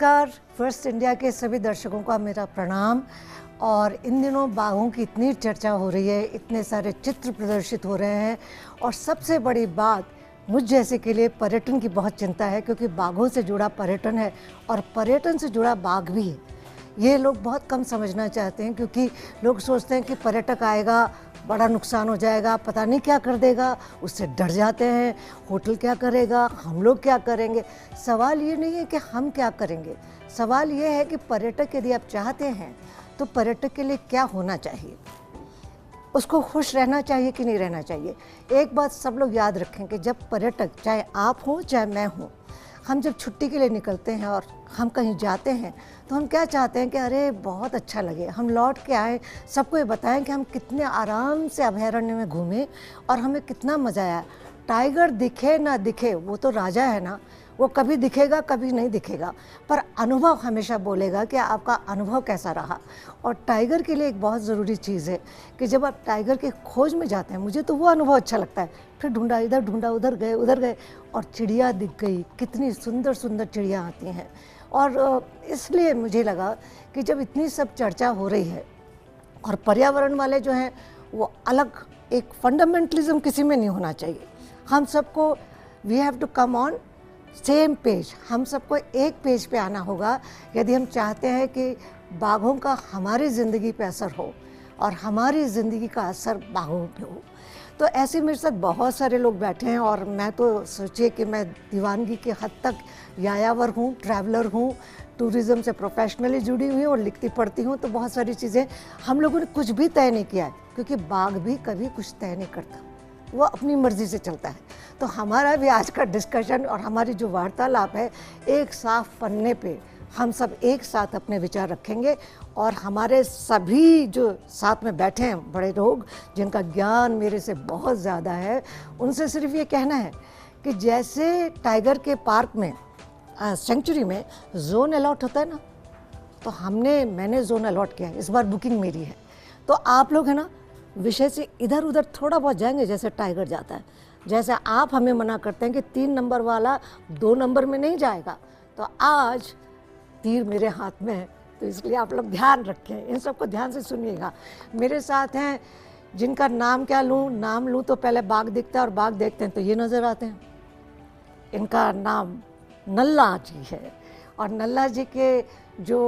नमस्कार। First India के सभी दर्शकों का मेरा प्रणाम। और इन दिनों बाघों की इतनी चर्चा हो रही है, इतने सारे चित्र प्रदर्शित हो रहे हैं और सबसे बड़ी बात मुझ जैसे के लिए पर्यटन की बहुत चिंता है, क्योंकि बाघों से जुड़ा पर्यटन है और पर्यटन से जुड़ा बाघ भी है। ये लोग बहुत कम समझना चाहते हैं, क्योंकि लोग सोचते हैं कि पर्यटक आएगा, बड़ा नुकसान हो जाएगा, पता नहीं क्या कर देगा, उससे डर जाते हैं। होटल क्या करेगा, हम लोग क्या करेंगे। सवाल ये नहीं है कि हम क्या करेंगे, सवाल ये है कि पर्यटक यदि आप चाहते हैं तो पर्यटक के लिए क्या होना चाहिए, उसको खुश रहना चाहिए कि नहीं रहना चाहिए। एक बात सब लोग याद रखें कि जब पर्यटक, चाहे आप हों चाहे मैं हूँ, हम जब छुट्टी के लिए निकलते हैं और हम कहीं जाते हैं तो हम क्या चाहते हैं कि अरे बहुत अच्छा लगे, हम लौट के आए, सबको ये बताएं कि हम कितने आराम से अभयारण्य में घूमे और हमें कितना मज़ा आया। टाइगर दिखे ना दिखे, वो तो राजा है ना, वो कभी दिखेगा कभी नहीं दिखेगा, पर अनुभव हमेशा बोलेगा कि आपका अनुभव कैसा रहा। और टाइगर के लिए एक बहुत ज़रूरी चीज़ है कि जब आप टाइगर की खोज में जाते हैं, मुझे तो वो अनुभव अच्छा लगता है, फिर ढूंढा इधर ढूंढा उधर गए और चिड़िया दिख गई, कितनी सुंदर सुंदर चिड़िया आती हैं। और इसलिए मुझे लगा कि जब इतनी सब चर्चा हो रही है और पर्यावरण वाले जो हैं वो अलग, एक फंडामेंटलिज्म किसी में नहीं होना चाहिए। हम सबको we have to come on same page, हम सबको एक पेज पे आना होगा यदि हम चाहते हैं कि बाघों का हमारी ज़िंदगी पे असर हो और हमारी ज़िंदगी का असर बाघों पे हो। तो ऐसे मेरे साथ बहुत सारे लोग बैठे हैं और मैं तो सोचिए कि मैं दीवानगी के हद तक यायावर हूँ, ट्रैवलर हूँ, टूरिज़्म से प्रोफेशनली जुड़ी हुई हूँ और लिखती पढ़ती हूँ। तो बहुत सारी चीज़ें हम लोगों ने कुछ भी तय नहीं किया है, क्योंकि बाघ भी कभी कुछ तय नहीं करता, वो अपनी मर्ज़ी से चलता है। तो हमारा भी आज का डिस्कशन और हमारी जो वार्तालाप है, एक साफ पन्ने पे हम सब एक साथ अपने विचार रखेंगे और हमारे सभी जो साथ में बैठे हैं बड़े लोग, जिनका ज्ञान मेरे से बहुत ज़्यादा है, उनसे सिर्फ ये कहना है कि जैसे टाइगर के पार्क में सेंचुरी में जोन अलॉट होता है ना, तो मैंने जोन अलॉट किया है, इस बार बुकिंग मेरी है। तो आप लोग है ना, विषय से इधर उधर थोड़ा बहुत जाएंगे, जैसे टाइगर जाता है, जैसे आप हमें मना करते हैं कि 3 नंबर वाला 2 नंबर में नहीं जाएगा, तो आज तीर मेरे हाथ में है, तो इसलिए आप लोग ध्यान रखें, इन सबको ध्यान से सुनिएगा। मेरे साथ हैं जिनका नाम क्या लूँ, नाम लूँ तो पहले बाघ दिखता है और बाघ देखते हैं तो ये नज़र आते हैं। इनका नाम नल्ला जी है और नल्ला जी के जो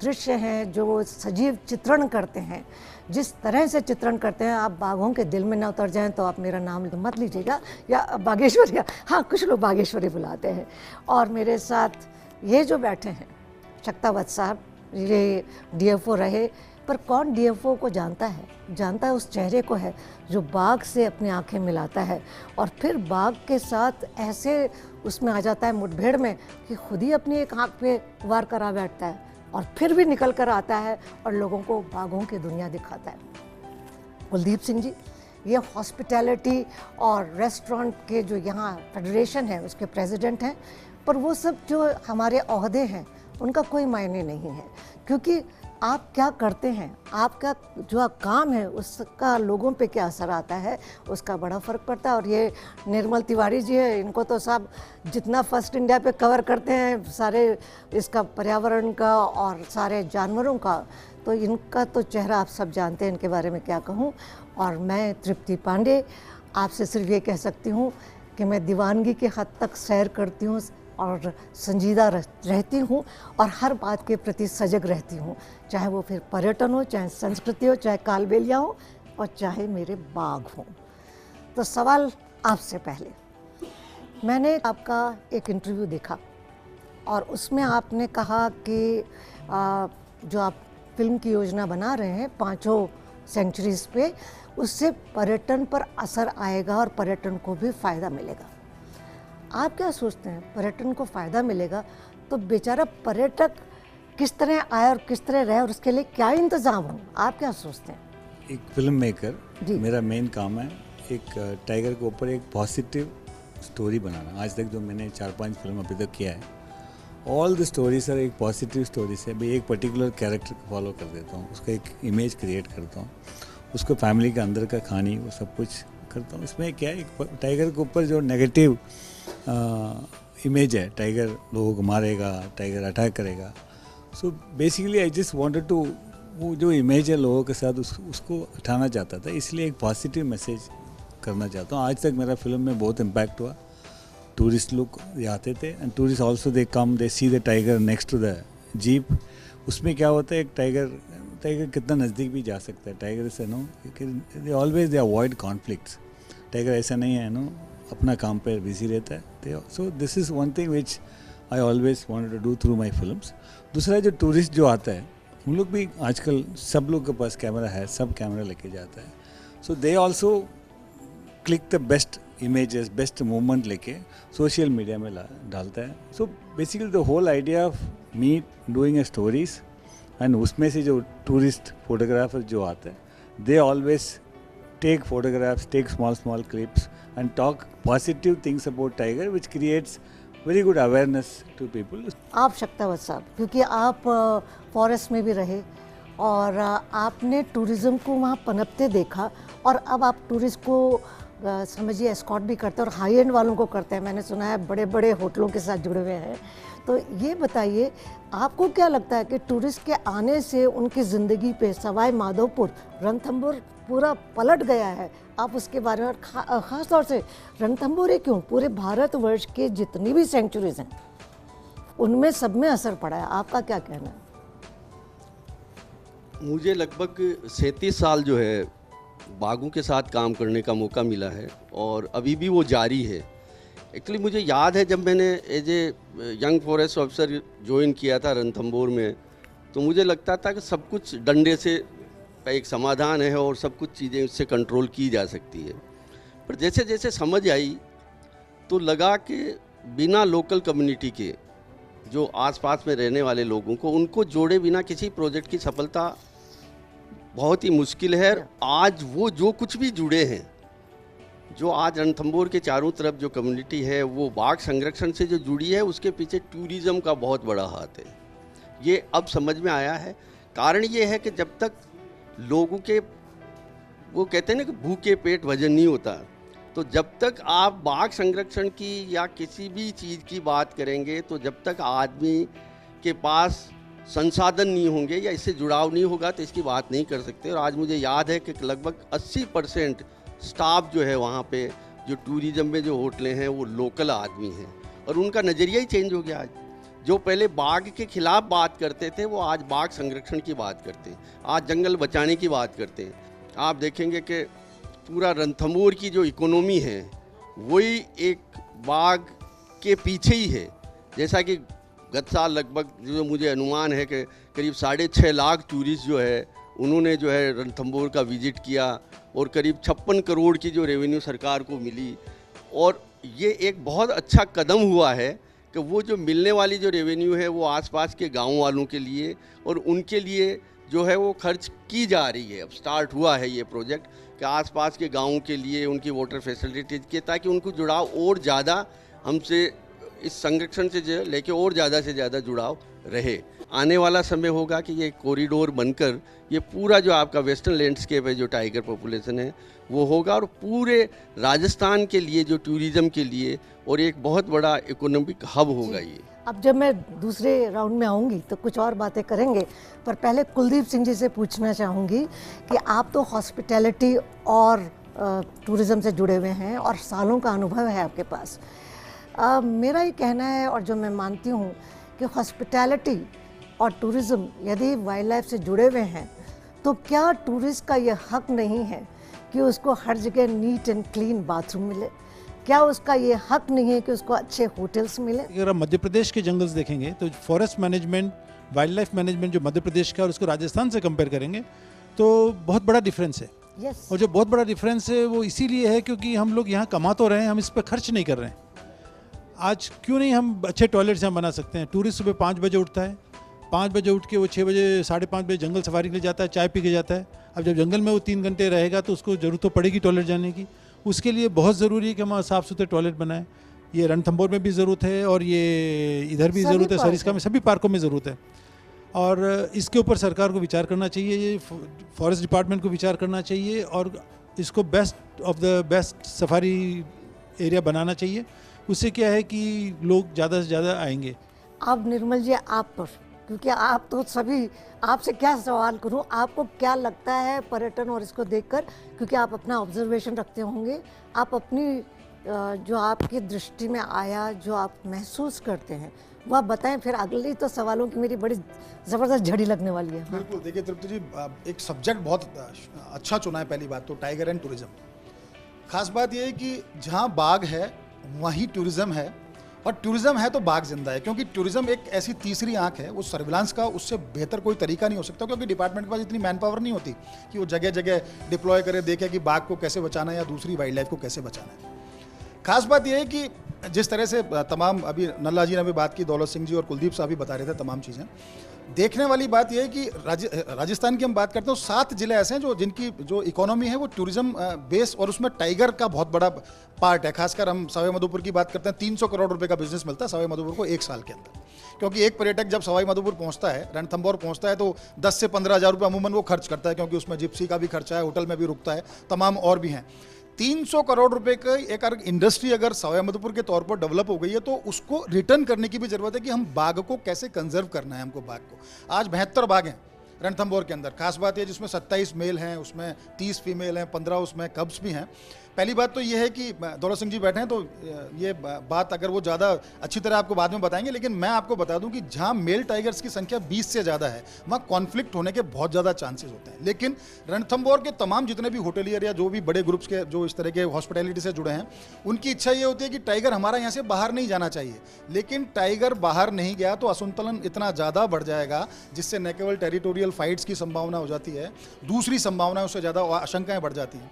दृश्य हैं, जो सजीव चित्रण करते हैं, जिस तरह से चित्रण करते हैं, आप बाघों के दिल में ना उतर जाएं तो आप मेरा नाम मत लीजिएगा, या बागेश्वरी, हाँ कुछ लोग बागेश्वरी बुलाते हैं। और मेरे साथ ये जो बैठे हैं शक्तावत साहब, ये डीएफओ रहे, पर कौन डीएफओ को जानता है उस चेहरे को है जो बाघ से अपनी आंखें मिलाता है और फिर बाघ के साथ ऐसे उसमें आ जाता है मुठभेड़ में कि खुद ही अपनी एक आंख पे वार करा बैठता है और फिर भी निकल कर आता है और लोगों को बाघों की दुनिया दिखाता है। कुलदीप सिंह जी, ये हॉस्पिटैलिटी और रेस्टोरेंट के जो यहाँ फेडरेशन है उसके प्रेसिडेंट हैं, पर वो सब जो हमारे ओहदे हैं उनका कोई मायने नहीं है, क्योंकि आप क्या करते हैं, आपका जो काम है उसका लोगों पे क्या असर आता है, उसका बड़ा फ़र्क पड़ता है। और ये निर्मल तिवारी जी है, इनको तो सब जितना फर्स्ट इंडिया पे कवर करते हैं सारे इसका पर्यावरण का और सारे जानवरों का, तो इनका तो चेहरा आप सब जानते हैं, इनके बारे में क्या कहूँ। और मैं तृप्ति पांडे आपसे सिर्फ ये कह सकती हूँ कि मैं दीवानगी के हद तक सैर करती हूँ और संजीदा रहती हूँ और हर बात के प्रति सजग रहती हूँ, चाहे वो फिर पर्यटन हो, चाहे संस्कृति हो, चाहे कालबेलिया हो और चाहे मेरे बाघ हों। तो सवाल आपसे पहले, मैंने आपका एक इंटरव्यू देखा और उसमें आपने कहा कि जो आप फिल्म की योजना बना रहे हैं 5 सेंचुरीज़ पे, उससे पर्यटन पर असर आएगा और पर्यटन को भी फ़ायदा मिलेगा। आप क्या सोचते हैं, पर्यटन को फ़ायदा मिलेगा तो बेचारा पर्यटक किस तरह आए और किस तरह रहे और उसके लिए क्या इंतज़ाम हो, आप क्या सोचते हैं? एक फिल्म मेकर, मेरा मेन काम है एक टाइगर के ऊपर एक पॉजिटिव स्टोरी बनाना। आज तक जो मैंने 4-5 फिल्म अभी तक किया है, ऑल द स्टोरी सर एक पॉजिटिव स्टोरी से भाई एक पर्टिकुलर कैरेक्टर को फॉलो कर देता हूँ, उसका एक इमेज क्रिएट करता हूँ, उसको फैमिली के अंदर का कहानी वो सब कुछ करता हूँ। इसमें क्या है, एक टाइगर के ऊपर जो नेगेटिव इमेज है, टाइगर लोगों को मारेगा, टाइगर अटैक करेगा, so basically I just wanted to, वो जो इमेज है लोगों के साथ उसको हटाना चाहता था, इसलिए एक पॉजिटिव मैसेज करना चाहता हूँ। आज तक मेरा फिल्म में बहुत इम्पैक्ट हुआ। टूरिस्ट लोग आते थे and tourist also they come, they see the tiger next to the jeep. उसमें क्या होता है, एक टाइगर कितना नज़दीक भी जा सकता है। टाइगर से no they always they avoid conflicts. Tiger ऐसा नहीं है नो, अपना काम पे बिजी रहता है। So this is one thing which I always wanted to do through my films. दूसरा जो टूरिस्ट जो आता है, उन लोग भी आजकल सब लोग के पास कैमरा है, सब कैमरा लेके जाता है। So they also click the best images, best movement लेके सोशल मीडिया में डालता है। So basically the whole idea of me doing a stories, and उसमें से जो टूरिस्ट फोटोग्राफर जो आते हैं, they always take photographs, take small clips and talk positive things about tiger, which creates very good awareness to people. आप शक्तावत साहब, क्योंकि आप फॉरेस्ट में भी रहे और आपने टूरिज़्म को वहाँ पनपते देखा, और अब आप टूरिस्ट को समझिए एस्कॉर्ट भी करते हैं और हाई एंड वालों को करते हैं। मैंने सुना है बड़े बड़े होटलों के साथ जुड़े हुए हैं। तो ये बताइए, आपको क्या लगता है कि टूरिस्ट के आने से उनकी ज़िंदगी पे सवाई माधोपुर, रणथंभौर पूरा पलट गया है? आप उसके बारे में, और ख़ास तौर से रणथंभौर ही क्यों, पूरे भारतवर्ष के जितनी भी सेंचुरीज हैं उनमें सब में असर पड़ा है। आपका क्या कहना है? मुझे लगभग 37 साल जो है बाघों के साथ काम करने का मौका मिला है, और अभी भी वो जारी है। एक्चुअली मुझे याद है जब मैंने as a young forest officer join किया था रणथंभौर में, तो मुझे लगता था कि सब कुछ डंडे से एक समाधान है और सब कुछ चीज़ें उससे कंट्रोल की जा सकती है। पर जैसे जैसे समझ आई तो लगा कि बिना लोकल कम्युनिटी के, जो आसपास में रहने वाले लोगों को, उनको जोड़े बिना किसी प्रोजेक्ट की सफलता बहुत ही मुश्किल है। आज वो जो कुछ भी जुड़े हैं, जो आज रणथंभौर के चारों तरफ जो कम्युनिटी है वो बाघ संरक्षण से जो जुड़ी है, उसके पीछे टूरिज़्म का बहुत बड़ा हाथ है। ये अब समझ में आया है। कारण ये है कि जब तक लोगों के, वो कहते हैं ना कि भूखे पेट वजन नहीं होता, तो जब तक आप बाघ संरक्षण की या किसी भी चीज़ की बात करेंगे, तो जब तक आदमी के पास संसाधन नहीं होंगे या इससे जुड़ाव नहीं होगा, तो इसकी बात नहीं कर सकते। और आज मुझे याद है कि लगभग 80% स्टाफ जो है वहाँ पे, जो टूरिज़्म में जो होटलें हैं, वो लोकल आदमी हैं, और उनका नज़रिया ही चेंज हो गया। आज जो पहले बाघ के खिलाफ बात करते थे, वो आज बाघ संरक्षण की बात करते हैं, आज जंगल बचाने की बात करते हैं। आप देखेंगे कि पूरा रणथंभौर की जो इकोनॉमी है वही एक बाघ के पीछे ही है। जैसा कि गत साल लगभग, जो मुझे अनुमान है कि करीब 6.5 लाख टूरिस्ट जो है उन्होंने जो है रणथंभौर का विजिट किया, और करीब 56 करोड़ की जो रेवेन्यू सरकार को मिली। और ये एक बहुत अच्छा कदम हुआ है कि वो जो मिलने वाली जो रेवेन्यू है वो आसपास के गाँव वालों के लिए और उनके लिए जो है वो खर्च की जा रही है। अब स्टार्ट हुआ है ये प्रोजेक्ट कि आसपास के गाँवों के लिए उनकी वाटर फैसिलिटीज़ के, ताकि उनको जुड़ाव और ज़्यादा हमसे इस संरक्षण से लेके और ज़्यादा से ज़्यादा जुड़ाव रहे। आने वाला समय होगा कि ये कॉरिडोर बनकर ये पूरा जो आपका वेस्टर्न लैंडस्केप है, जो टाइगर पॉपुलेशन है, वो होगा, और पूरे राजस्थान के लिए जो टूरिज़्म के लिए और एक बहुत बड़ा इकोनॉमिक हब होगा ये। अब जब मैं दूसरे राउंड में आऊँगी तो कुछ और बातें करेंगे, पर पहले कुलदीप सिंह जी से पूछना चाहूँगी कि आप तो हॉस्पिटैलिटी और टूरिज़्म से जुड़े हुए हैं और सालों का अनुभव है आपके पास। मेरा ये कहना है, और जो मैं मानती हूँ, कि हॉस्पिटैलिटी और टूरिज़्म यदि वाइल्ड लाइफ से जुड़े हुए हैं, तो क्या टूरिस्ट का ये हक नहीं है कि उसको हर जगह नीट एंड क्लीन बाथरूम मिले? क्या उसका ये हक नहीं है कि उसको अच्छे होटल्स मिले? अगर आप मध्य प्रदेश के जंगल्स देखेंगे तो forest management, wild life management जो मध्य प्रदेश का, और उसको राजस्थान से कंपेयर करेंगे तो बहुत बड़ा डिफरेंस है। Yes. और जो बहुत बड़ा डिफरेंस है वो इसीलिए है क्योंकि हम लोग यहाँ कमा तो रहे हैं, हम इस पर खर्च नहीं कर रहे हैं। आज क्यों नहीं हम अच्छे टॉयलेट्स यहाँ बना सकते हैं? टूरिस्ट सुबह 5 बजे उठता है, 5 बजे उठ के वो 6 बजे 5:30 बजे जंगल सफारी के लिए जाता है, चाय पी के जाता है। अब जब जंगल में वो 3 घंटे रहेगा तो उसको ज़रूरत तो पड़ेगी टॉयलेट जाने की। उसके लिए बहुत ज़रूरी है कि हम साफ़ सुथरे टॉयलेट बनाएं। ये रणथंभौर में भी ज़रूरत है और ये इधर भी ज़रूरत है, सरिस्का में, सभी पार्कों में ज़रूरत है। और इसके ऊपर सरकार को विचार करना चाहिए, ये फॉरेस्ट डिपार्टमेंट को विचार करना चाहिए, और इसको best of the best safari area बनाना चाहिए। उससे क्या है कि लोग ज़्यादा से ज़्यादा आएंगे। अब निर्मल जी आप पर, क्योंकि आप तो सभी, आपसे क्या सवाल करूं, आपको क्या लगता है पर्यटन और इसको देखकर, क्योंकि आप अपना ऑब्जर्वेशन रखते होंगे, आप अपनी जो आपकी दृष्टि में आया, जो आप महसूस करते हैं वह बताएं, फिर अगली तो सवालों की मेरी बड़ी ज़बरदस्त झड़ी लगने वाली है। बिल्कुल, देखिए तृप्ति जी, एक सब्जेक्ट बहुत अच्छा चुना है। पहली बात तो टाइगर एंड टूरिज्म। खास बात यह है कि जहाँ बाघ है वहीं टूरिज्म है, और टूरिज्म है तो बाघ जिंदा है, क्योंकि टूरिज्म एक ऐसी तीसरी आंख है। वो सर्विलांस का उससे बेहतर कोई तरीका नहीं हो सकता, क्योंकि डिपार्टमेंट के पास इतनी मैन पावर नहीं होती कि वो जगह जगह डिप्लॉय करे, देखे कि बाघ को कैसे बचाना है या दूसरी वाइल्ड लाइफ को कैसे बचाना है। खास बात यह है कि जिस तरह से तमाम, अभी नल्ला जी ने भी बात की, दौलत सिंह जी और कुलदीप साहब भी बता रहे थे तमाम चीज़ें। देखने वाली बात यह है कि राजस्थान की हम बात करते हैं, 7 जिले ऐसे हैं जिनकी जो इकोनॉमी है वो टूरिज्म बेस, और उसमें टाइगर का बहुत बड़ा पार्ट है। खासकर हम सवाई माधोपुर की बात करते हैं, 300 करोड़ रुपए का बिजनेस मिलता है सवाई माधोपुर को 1 साल के अंदर। क्योंकि एक पर्यटक जब सवाई माधोपुर पहुंचता है, रणथंभौर पहुंचता है, तो 10 से 15 हज़ार रुपये अमूमन वो खर्च करता है, क्योंकि उसमें जिप्सी का भी खर्चा है, होटल में भी रुकता है, तमाम और भी हैं। 300 करोड़ रुपए का एक इंडस्ट्री अगर सवाई माधोपुर के तौर पर डेवलप हो गई है, तो उसको रिटर्न करने की भी जरूरत है कि हम बाघ को कैसे कंजर्व करना है। हमको बाघ को, आज 72 बाघ हैं रणथंभौर के अंदर। खास बात है जिसमें 27 मेल हैं, उसमें 30 फीमेल हैं, 15 उसमें कब्स भी हैं। पहली बात तो ये है कि दौलत सिंह जी बैठे हैं, तो ये बात अगर वो ज़्यादा अच्छी तरह आपको बाद में बताएंगे, लेकिन मैं आपको बता दूं कि जहां मेल टाइगर्स की संख्या 20 से ज़्यादा है, वहां कॉन्फ्लिक्ट होने के बहुत ज़्यादा चांसेस होते हैं। लेकिन रणथंभौर के तमाम जितने भी होटलियर या जो भी बड़े ग्रुप्स के जो इस तरह के हॉस्पिटैलिटी से जुड़े हैं, उनकी इच्छा ये होती है कि टाइगर हमारा यहाँ से बाहर नहीं जाना चाहिए। लेकिन टाइगर बाहर नहीं गया तो असंतुलन इतना ज़्यादा बढ़ जाएगा, जिससे न केवल टेरिटोरियल फाइट्स की संभावना हो जाती है, दूसरी संभावनाएं उससे ज़्यादा आशंकाएं बढ़ जाती हैं।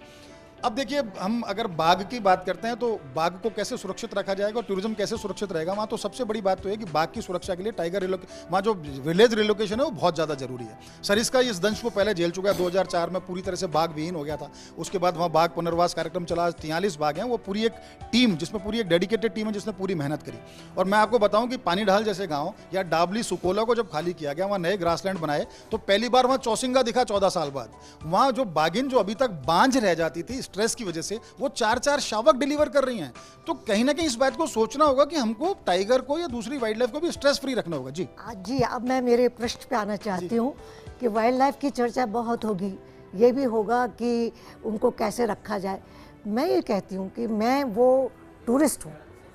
अब देखिए, हम अगर बाघ की बात करते हैं तो बाघ को कैसे सुरक्षित रखा जाएगा और टूरिज्म कैसे सुरक्षित रहेगा, वहाँ तो सबसे बड़ी बात तो है कि बाघ की सुरक्षा के लिए टाइगर वहाँ जो विलेज रिलोकेशन है वो बहुत ज़्यादा जरूरी है। सरिस्का इस दंश को पहले जेल चुका है, 2004 में पूरी तरह से बाघ विहीन हो गया था। उसके बाद वहाँ बाघ पुनर्वास कार्यक्रम चला, 43 बाघ हैं। वो पूरी एक टीम, जिसमें पूरी एक डेडिकेटेड टीम है जिसने पूरी मेहनत करी। और मैं आपको बताऊँ कि पानीढाल जैसे गाँव या डाबली सुकोला को जब खाली किया गया, वहाँ नए ग्रासलैंड बनाए, तो पहली बार वहाँ चौसिंगा दिखा 14 साल बाद। वहाँ जो बाघिन जो अभी तक बांझ रह जाती थी स्ट्रेस की वजह से, वो 4-4 शावक डिलीवर कर रही हैं। तो कहीं ना कहीं इस बात को सोचना होगा कि हमको टाइगर को या दूसरी वाइल्ड लाइफ को भी स्ट्रेस फ्री रखना होगा। जी जी, अब मैं मेरे प्रश्न पे आना चाहती हूँ कि वाइल्ड लाइफ की चर्चा बहुत होगी, ये भी होगा कि उनको कैसे रखा जाए। मैं ये कहती हूँ कि मैं वो टूरिस्ट हूँ,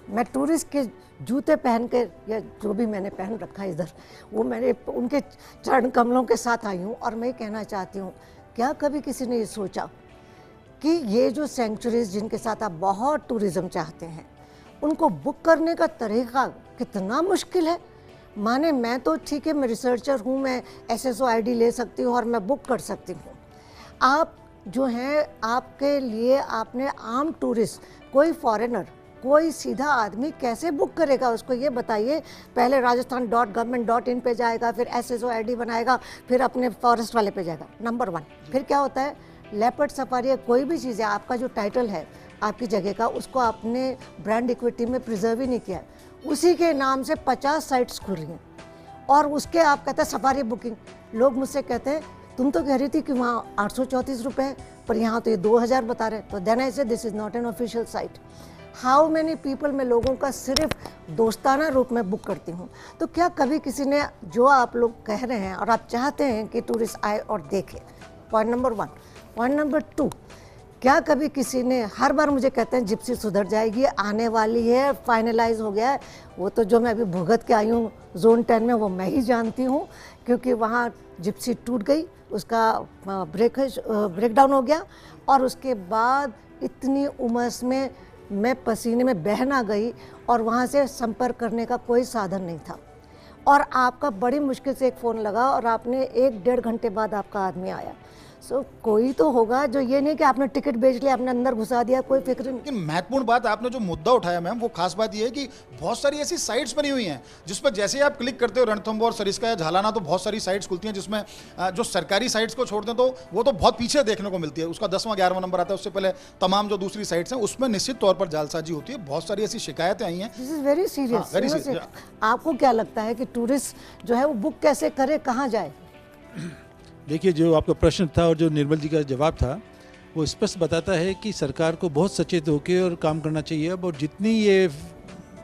मैं टूरिस्ट के जूते पहन के या जो भी मैंने पहन रखा है इधर, वो मैंने उनके चरण कमलों के साथ आई हूँ। और मैं कहना चाहती हूँ, क्या कभी किसी ने ये सोचा कि ये जो सेंचुरीज जिनके साथ आप बहुत टूरिज्म चाहते हैं, उनको बुक करने का तरीका कितना मुश्किल है। माने मैं तो ठीक है, मैं रिसर्चर हूँ, मैं SSO ID ले सकती हूँ और मैं बुक कर सकती हूँ। आप जो हैं, आपके लिए आपने आम टूरिस्ट, कोई फॉरेनर, कोई सीधा आदमी कैसे बुक करेगा, उसको ये बताइए। पहले rajasthan.government.in पे जाएगा, फिर SSO ID बनाएगा, फिर अपने फॉरेस्ट वाले पे जाएगा, नंबर 1। फिर क्या होता है, लेपर्ड सफारी या कोई भी चीज़ है, आपका जो टाइटल है आपकी जगह का, उसको आपने ब्रांड इक्विटी में प्रिजर्व ही नहीं किया है। उसी के नाम से 50 साइट्स खुल रही हैं और उसके आप कहते हैं सफारी बुकिंग। लोग मुझसे कहते हैं, तुम तो कह रही थी कि वहाँ 834 रुपये है, पर यहाँ तो ये 2000 बता रहे हैं। तो देन आई से this is not an official site. How many people, मैं लोगों का सिर्फ दोस्ताना रूप में बुक करती हूँ। तो क्या कभी किसी ने, जो आप लोग कह रहे हैं और आप चाहते हैं कि टूरिस्ट आए और देखे, पॉइंट नंबर 1। पॉइंट नंबर 2, क्या कभी किसी ने, हर बार मुझे कहते हैं जिप्सी सुधर जाएगी, आने वाली है, फाइनलाइज हो गया है। वो तो जो मैं अभी भुगत के आई हूँ जोन 10 में, वो मैं ही जानती हूँ, क्योंकि वहाँ जिप्सी टूट गई, उसका ब्रेकडाउन हो गया, और उसके बाद इतनी उमस में मैं पसीने में बहना गई और वहाँ से संपर्क करने का कोई साधन नहीं था। और आपका बड़ी मुश्किल से एक फ़ोन लगा और आपने 1-1.5 घंटे बाद आपका आदमी आया। सो कोई तो होगा, जो ये नहीं कि आपने टिकट बेच लिया, आपने अंदर घुसा दिया, कोई फिक्र नहीं। लेकिन महत्वपूर्ण बात आपने जो मुद्दा उठाया मैम, वो खास बात ये है कि बहुत सारी ऐसी साइट्स बनी हुई हैं जिस पर जैसे ही आप क्लिक करते हो, रणथंभौर, सरिस्का या झालाना, तो बहुत सारी साइट्स खुलती हैं जिसमें जो सरकारी साइट्स को छोड़ दें तो वो तो बहुत पीछे देखने को मिलती है, उसका 10वां 11वां नंबर आता है। उससे पहले तमाम जो दूसरी साइट्स हैं उसमें निश्चित तौर पर जालसाजी होती है। बहुत सारी ऐसी शिकायतें आई हैं। This is very serious. आपको क्या लगता है कि टूरिस्ट जो है वो बुक कैसे करे, कहाँ जाए? देखिए, जो आपका प्रश्न था और जो निर्मल जी का जवाब था, वो स्पष्ट बताता है कि सरकार को बहुत सचेत होकर और काम करना चाहिए अब, और जितनी ये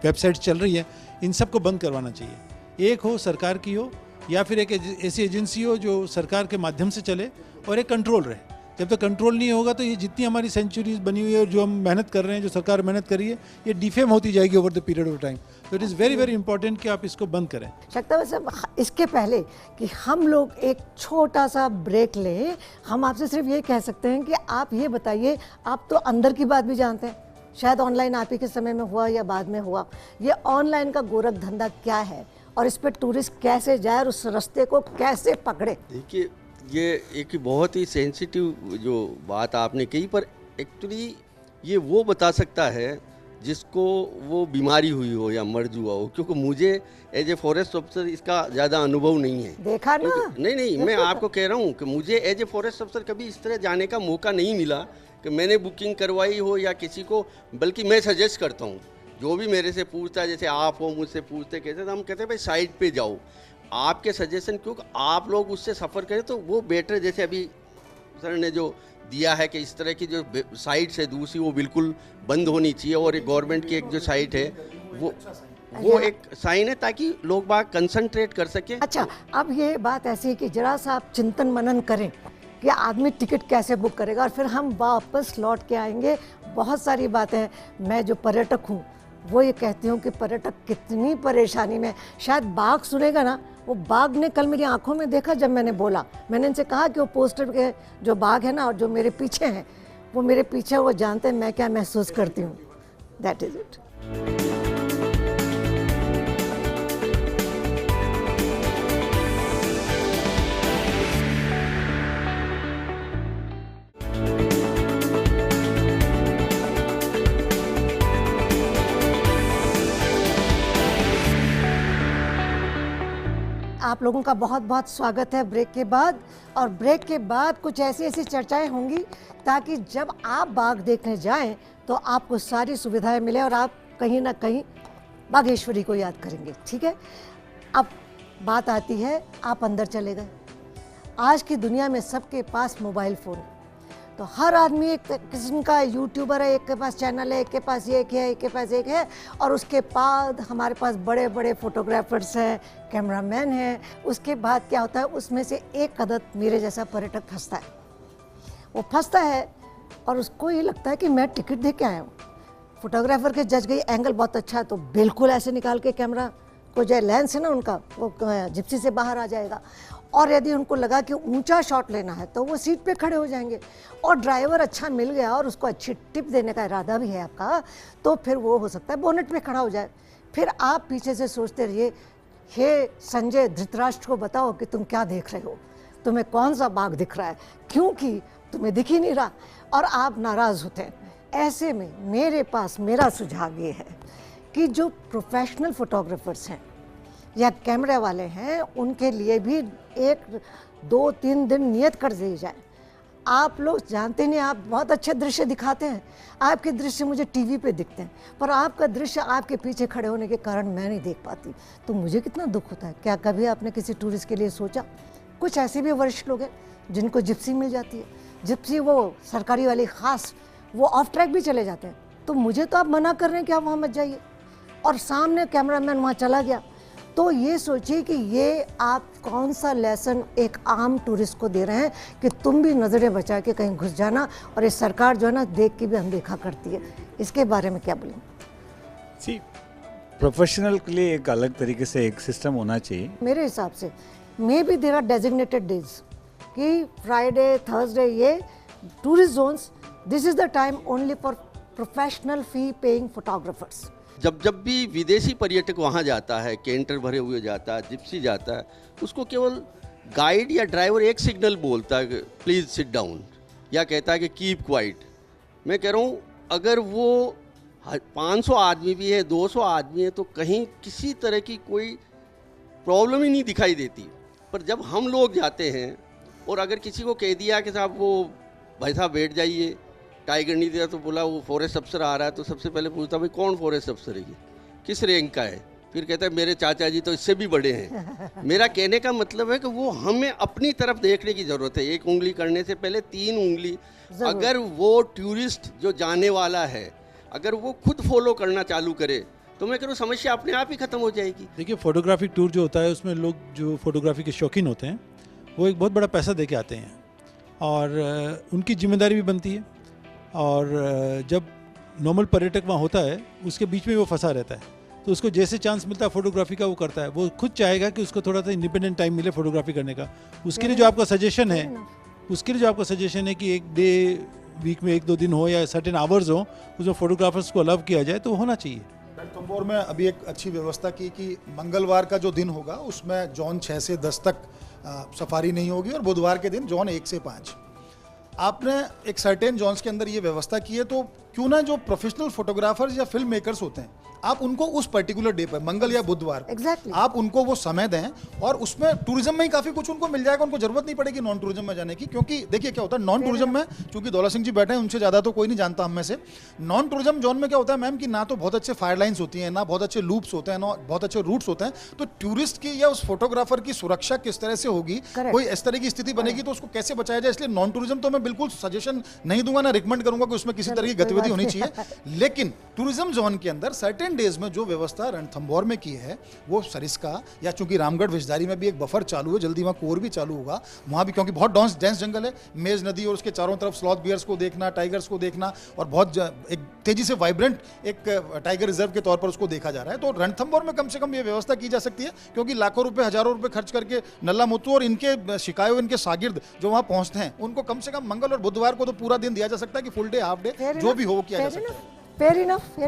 वेबसाइट चल रही है इन सबको बंद करवाना चाहिए। एक हो सरकार की हो या फिर एक ऐसी एजेंसी हो जो सरकार के माध्यम से चले, और एक कंट्रोल रहे। जब तक कंट्रोल नहीं होगा तो ये जितनी हमारी सेंचुरीज बनी हुई है और जो हम मेहनत कर रहे हैं, जो सरकार मेहनत कर रही है, ये डिफेम होती जाएगी over the period of time. तो it is very very important कि आप इसको बंद करें। शक्ता वैसे इसके पहले कि हम लोग एक छोटा सा ब्रेक लें, हम आपसे सिर्फ ये कह सकते हैं कि आप ये बताइए, आप तो अंदर की बात भी जानते हैं, शायद ऑनलाइन आप ही के समय में हुआ या बाद में हुआ, ये ऑनलाइन का गोरख धंधा क्या है और इस पर टूरिस्ट कैसे जाए और उस रास्ते को कैसे पकड़े? देखिए, ये एक बहुत ही सेंसिटिव जो बात आपने कही, पर एक्चुअली ये वो बता सकता है जिसको वो बीमारी हुई हो या मर्ज हुआ हो, क्योंकि मुझे एज ए फॉरेस्ट ऑफिसर इसका ज़्यादा अनुभव नहीं है। देखा ना? नहीं, मैं आपको कह रहा हूँ कि मुझे एज ए फॉरेस्ट ऑफिसर कभी इस तरह जाने का मौका नहीं मिला कि मैंने बुकिंग करवाई हो या किसी को, बल्कि मैं सजेस्ट करता हूँ, जो भी मेरे से पूछता है, जैसे आप हो मुझसे पूछते कैसे, तो हम कहते हैं भाई साइट पे जाओ, आपके सजेशन, क्योंकि आप लोग उससे सफ़र करें तो वो बेटर। जैसे अभी सर ने जो दिया है कि इस तरह की जो साइट्स है दूसरी वो बिल्कुल बंद होनी चाहिए, और एक गवर्नमेंट की एक जो साइट है वो एक साइन है ताकि लोग बाग कंसंट्रेट कर सकें। अच्छा, अब ये बात ऐसी है कि जरा सा आप चिंतन मनन करें कि आदमी टिकट कैसे बुक करेगा, और फिर हम वापस लौट के आएंगे। बहुत सारी बातें हैं। मैं जो पर्यटक हूँ वो ये कहती हूँ कि पर्यटक कितनी परेशानी में, शायद बाघ सुनेगा ना, वो बाघ ने कल मेरी आंखों में देखा जब मैंने बोला, मैंने इनसे कहा कि वो पोस्टर के जो बाघ है ना और जो मेरे पीछे हैं, वो मेरे पीछे, वो जानते हैं मैं क्या महसूस करती हूँ। That is it. आप लोगों का बहुत बहुत स्वागत है ब्रेक के बाद। और ब्रेक के बाद कुछ ऐसी ऐसी चर्चाएं होंगी ताकि जब आप बाघ देखने जाएं तो आपको सारी सुविधाएं मिले और आप कहीं ना कहीं बाघेश्वरी को याद करेंगे। ठीक है, अब बात आती है, आप अंदर चले गए। आज की दुनिया में सबके पास मोबाइल फ़ोन है, तो हर आदमी एक किस्म का यूट्यूबर है, एक के पास चैनल है, एक के पास एक है, एक के पास एक है, और उसके बाद हमारे पास बड़े बड़े फोटोग्राफर्स हैं, कैमरामैन हैं। उसके बाद क्या होता है, उसमें से एक अदद मेरे जैसा पर्यटक फंसता है। वो फंसता है और उसको ये लगता है कि मैं टिकट दे के आया हूँ, फोटोग्राफर के जज गई, एंगल बहुत अच्छा है तो बिल्कुल ऐसे निकाल के कैमरा को, जो लेंस है ना उनका, वो जिप्सी से बाहर आ जाएगा। और यदि उनको लगा कि ऊंचा शॉट लेना है तो वो सीट पे खड़े हो जाएंगे, और ड्राइवर अच्छा मिल गया और उसको अच्छी टिप देने का इरादा भी है आपका, तो फिर वो हो सकता है बोनेट पे खड़ा हो जाए। फिर आप पीछे से सोचते रहिए, हे संजय धृतराष्ट्र को बताओ कि तुम क्या देख रहे हो, तुम्हें कौन सा बाघ दिख रहा है, क्योंकि तुम्हें दिख ही नहीं रहा, और आप नाराज़ होते हैं। ऐसे में मेरे पास मेरा सुझाव ये है कि जो प्रोफेशनल फोटोग्राफर्स हैं या कैमरे वाले हैं, उनके लिए भी 1-2-3 दिन नियत कर दी जाए। आप लोग जानते नहीं, आप बहुत अच्छे दृश्य दिखाते हैं, आपके दृश्य मुझे टीवी पे दिखते हैं, पर आपका दृश्य आपके पीछे खड़े होने के कारण मैं नहीं देख पाती, तो मुझे कितना दुख होता है। क्या कभी आपने किसी टूरिस्ट के लिए सोचा? कुछ ऐसे भी वरिष्ठ लोग हैं जिनको जिप्सी मिल जाती है, जिप्सी वो सरकारी वाली ख़ास, वो ऑफ ट्रैक भी चले जाते हैं, तो मुझे तो आप मना कर रहे हैं कि आप वहाँ मत जाइए, और सामने कैमरामैन वहाँ चला गया। तो ये सोचिए कि ये आप कौन सा लेसन एक आम टूरिस्ट को दे रहे हैं कि तुम भी नज़रें बचा के कहीं घुस जाना, और ये सरकार जो है ना देख के भी अनदेखा करती है। इसके बारे में क्या बोलें? जी, प्रोफेशनल के लिए एक अलग तरीके से एक सिस्टम होना चाहिए। मेरे हिसाब से may be there are designated days कि फ्राइडे, थर्सडे, ये tourist zones, this is the time only for professional fee paying photographers. जब भी विदेशी पर्यटक वहाँ जाता है, कैंटर भरे हुए जाता है, जिप्सी जाता है, उसको केवल गाइड या ड्राइवर एक सिग्नल बोलता है कि प्लीज़ सिट डाउन, या कहता है कि कीप क्वाइट। मैं कह रहा हूँ अगर वो 500 आदमी भी है, 200 आदमी है, तो कहीं किसी तरह की कोई प्रॉब्लम ही नहीं दिखाई देती। पर जब हम लोग जाते हैं और अगर किसी को कह दिया कि साहब वो भाई साहब बैठ जाइए, टाइगर नहीं दिया, तो बोला वो फॉरेस्ट अफसर आ रहा है, तो सबसे पहले पूछता भाई कौन फॉरेस्ट अफसर है, ये किस रैंक का है, फिर कहता है मेरे चाचा जी तो इससे भी बड़े हैं। मेरा कहने का मतलब है कि वो हमें अपनी तरफ देखने की ज़रूरत है। एक उंगली करने से पहले 3 उंगली, अगर वो टूरिस्ट जो जाने वाला है अगर वो खुद फॉलो करना चालू करे तो मैं कह रहा हूँ समस्या अपने आप ही ख़त्म हो जाएगी। देखिए फोटोग्राफी टूर जो होता है उसमें लोग जो फोटोग्राफी के शौकीन होते हैं वो एक बहुत बड़ा पैसा दे के आते हैं और उनकी जिम्मेदारी भी बनती है। और जब नॉर्मल पर्यटक वहाँ होता है उसके बीच में वो फंसा रहता है, तो उसको जैसे चांस मिलता है फोटोग्राफी का वो करता है। वो खुद चाहेगा कि उसको थोड़ा सा इंडिपेंडेंट टाइम मिले फोटोग्राफी करने का। उसके लिए जो आपका सजेशन है कि एक डे वीक में 1-2 दिन हो या सर्टेन आवर्स हो उसमें फोटोग्राफर्स को अलाउ किया जाए तो होना चाहिए। रणथंभौर में अभी एक अच्छी व्यवस्था की कि मंगलवार का जो दिन होगा उसमें जॉन 6 से 10 तक सफारी नहीं होगी और बुधवार के दिन जॉन 1 से 5। आपने एक सर्टेन जॉन्स के अंदर ये व्यवस्था की है, तो क्यों ना जो प्रोफेशनल फोटोग्राफर्स या फिल्म मेकर्स होते हैं आप उनको उस पर्टिकुलर डे पर मंगल या बुधवार Exactly. आप उनको वो समय दें और उसमें टूरिज्म में ही काफ़ी कुछ उनको मिल जाएगा। उनको जरूरत नहीं पड़ेगी नॉन टूरिज्म में जाने की, क्योंकि देखिए क्या होता है नॉन टूरिज्म में, चूंकि दौलत सिंह जी बैठे हैं उनसे ज़्यादा तो कोई नहीं जानता हम में से। नॉन टूरिज्म जोन में क्या होता है मैम कि ना तो बहुत अच्छे फायर लाइन्स होती हैं, ना बहुत अच्छे लूप्स होते हैं, ना बहुत अच्छे रूट्स होते हैं। तो टूरिस्ट की या उस फोटोग्राफर की सुरक्षा किस तरह से होगी, कोई इस तरह की स्थिति बनेगी तो उसको कैसे बचाया जाए। इसलिए नॉन टूरिज्म तो मैं बिल्कुल सजेशन नहीं दूंगा, ना रिकमेंड करूंगा कि उसमें किसी तरह की गतिविधि होनी चाहिए। लेकिन टूरिज्म जोन के अंदर सर्टेन डेज में जो व्यवस्था रणथंभौर में की है वो सरिस्का या चूंकि रामगढ़ विषधारी में भी एक बफर चालू है, जल्दी वहाँ कोर भी चालू होगा वहाँ भी, क्योंकि बहुत डेंस जंगल है। मेज नदी और उसके चारों तरफ स्लॉथ बियर्स को देखना, टाइगर्स को देखना और बहुत एक तेजी से वाइब्रेंट एक टाइगर रिजर्व के तौर पर उसको देखा जा रहा है। तो रणथंभौर में कम से कम ये व्यवस्था की जा सकती है, क्योंकि लाखों रुपए हजारों रुपए खर्च करके नल्ला मुत्तू और इनके शिकायो इनके शागिर्द जो वहाँ पहुँचते हैं उनको कम से कम मंगल और बुधवार को तो पूरा दिन दिया जा सकता है कि फुल डे हाफ डे जो भी हो वो किया जा सकता है। Fair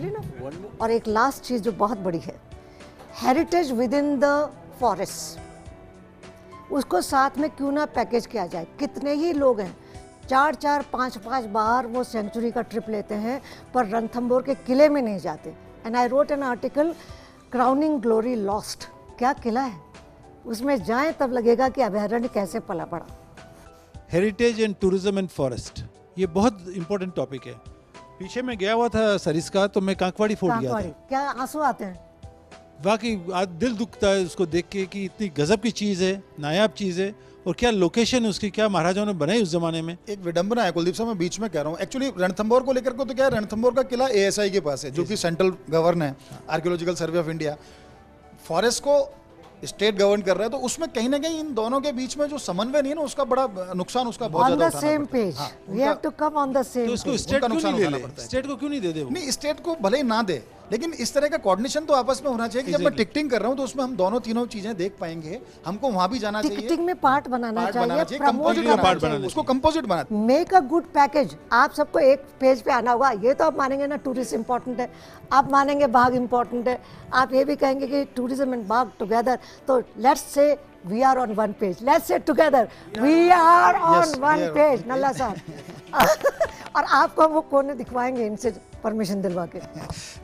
enough. और एक लास्ट चीज जो बहुत बड़ी है, heritage with in the forest, उसको साथ में क्यों ना पैकेज किया जाए। कितने ही लोग हैं 4-4, 5-5 बार वो सेंचुरी का ट्रिप लेते हैं पर रणथंभौर के किले में नहीं जाते। And I wrote an article, crowning glory lost. क्या किला है, उसमें जाएं तब लगेगा कि अभयारण्य कैसे पला पड़ा। Heritage and tourism and forest, ये बहुत इंपॉर्टेंट टॉपिक है। पीछे मैं गया हुआ था सरिस्का, तो मैं कांकवाड़ी फोर्ट गया था। क्या आंसू आते हैं वाकई, आज दिल दुखता है उसको देख के कि इतनी गजब की चीज़ है, नायाब चीज़ है, और क्या लोकेशन है उसकी, क्या महाराजाओं ने बनाई उस जमाने में। एक विडंबना है कुलदीप साहब, मैं बीच में कह रहा हूँ एक्चुअली रणथंभौर को लेकर के, तो क्या है रणथंभौर का किला ASI के पास है जो कि सेंट्रल गवर्न है, archaeological survey of India. Forest को स्टेट गवर्न कर रहा है, तो उसमें कहीं ना कहीं इन दोनों के बीच में जो समन्वय नहीं है ना, उसका बड़ा नुकसान उसका बहुत ज्यादा उठाना same page. We have to come on the same. तो उसको स्टेट क्यों नहीं ले, स्टेट को क्यों नहीं दे दे वो? नहीं, स्टेट को भले ही ना दे, लेकिन इस तरह का कोऑर्डिनेशन तो आपस में होना चाहिए कि जब मैं टिकटिंग कर रहा हूँ तो उसमें हम दोनों तीनों चीजें देख पाएंगे। हमको वहां भी जाना चाहिए, टिकटिंग में पार्ट बनाना चाहिए, कंपोजिट बनाना, उसको composite banana. Make a good package. आप सबको एक पेज पे आना होगा। ये तो आप मानेंगे ना टूरिस्ट इंपॉर्टेंट है, आप मानेंगे बाघ इंपॉर्टेंट है, आप ये भी कहेंगे कि टूरिज्म एंड बाघ टुगेदर। तो let's say we are on one page, let's say together we are on one page. Nalla साहब और आपको हम वो कोने दिखवाएंगे इनसे परमिशन दिलवा के।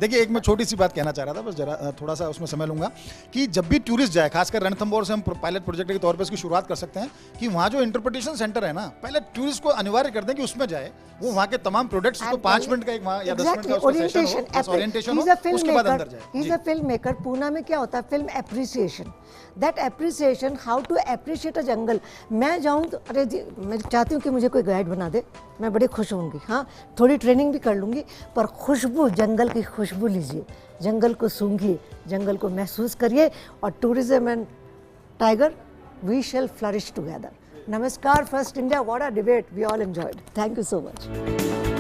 देखिए, एक मैं छोटी सी बात कहना चाह रहा था, बस जरा थोड़ा सा उसमें समय लूंगा कि जब भी टूरिस्ट जाए, खासकर रणथंभौर से हम पायलट प्रोजेक्ट के तौर पर इसकी शुरुआत कर सकते हैं कि वहाँ जो इंटरप्रिटेशन सेंटर है ना, पहले टूरिस्ट को अनिवार्य कर दें कि उसमें जाए, वो वहाँ के तमाम प्रोडक्ट्स को 5 मिनट का एक वहाँ या 10 मिनट का उसका सेशन हो, ओरिएंटेशन हो, उसके बाद अंदर जाए। He is a film maker. Poona में क्या होता है, film appreciation, that appreciation, how to appreciate a jungle. मैं जाऊँ तो अरे जी, मैं चाहती हूँ कि मुझे कोई गाइड बना दे, मैं बड़ी खुश होंगी। हाँ, थोड़ी ट्रेनिंग भी कर लूँगी, पर खुशबू, जंगल की खुशबू लीजिए, जंगल को सूंघिए, जंगल को महसूस करिए, और tourism and tiger, we shall flourish together. नमस्कार, First India, what a debate, we all enjoyed. Thank you so much.